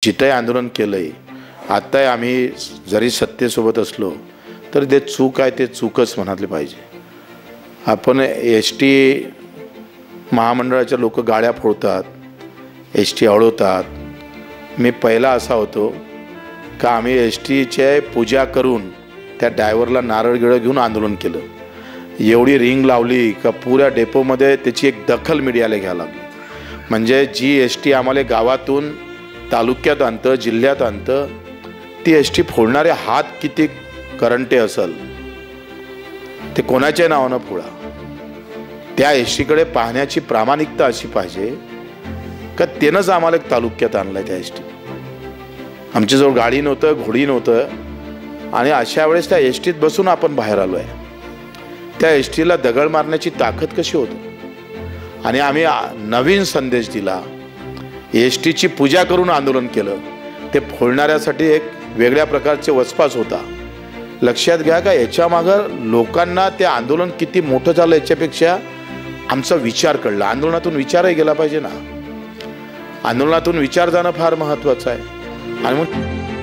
जिथंही आंदोलन केलंय, आत्ताही आम्ही जरी सत्तेसोबत असलो तर ते चूक आहे ते चूकच म्हणाले पाहिजे। आपण एस टी महामंडळाचे लोक गाड्या फोडतात, एस टी अडवतात। मी पहिला असा होतो का आम्ही एस टीचे पूजा करून त्या ड्रायव्हरला नारळ गिळं घेऊन आंदोलन केलं। एवढी रिंग लावली का पुऱ्या डेपोमध्ये त्याची एक दखल मीडियाला घ्यायला लागली। म्हणजे जी एस टी आम्हाला गावातून तालुक्यात आणतं, जिल्ह्यात आणतं, ती एस टी फोडणारे हात किती करंटे असेल ते कोणाच्या नावानं फोडा। त्या एस टीकडे पाहण्याची प्रामाणिकता अशी पाहिजे का त्यानंच आम्हाला एक तालुक्यात आणलंय। त्या एस टी आमच्याजवळ गाडी नव्हतं, घोडी नव्हतं, आणि अशा वेळेस त्या एस टीत बसून आपण बाहेर आलोय। त्या एस टीला दगड मारण्याची ताकद कशी होती? आणि आम्ही नवीन संदेश दिला, एस टीची पूजा करून आंदोलन केलं। ते फोडणाऱ्यासाठी एक वेगळ्या प्रकारचे वचपास होता। लक्षात घ्या का याच्या मागं लोकांना ते आंदोलन किती मोठं झालं याच्यापेक्षा आमचा विचार कळला। आंदोलनातून विचारही गेला पाहिजे ना, आंदोलनातून विचार जाणं फार महत्त्वाचं आहे। आणि मग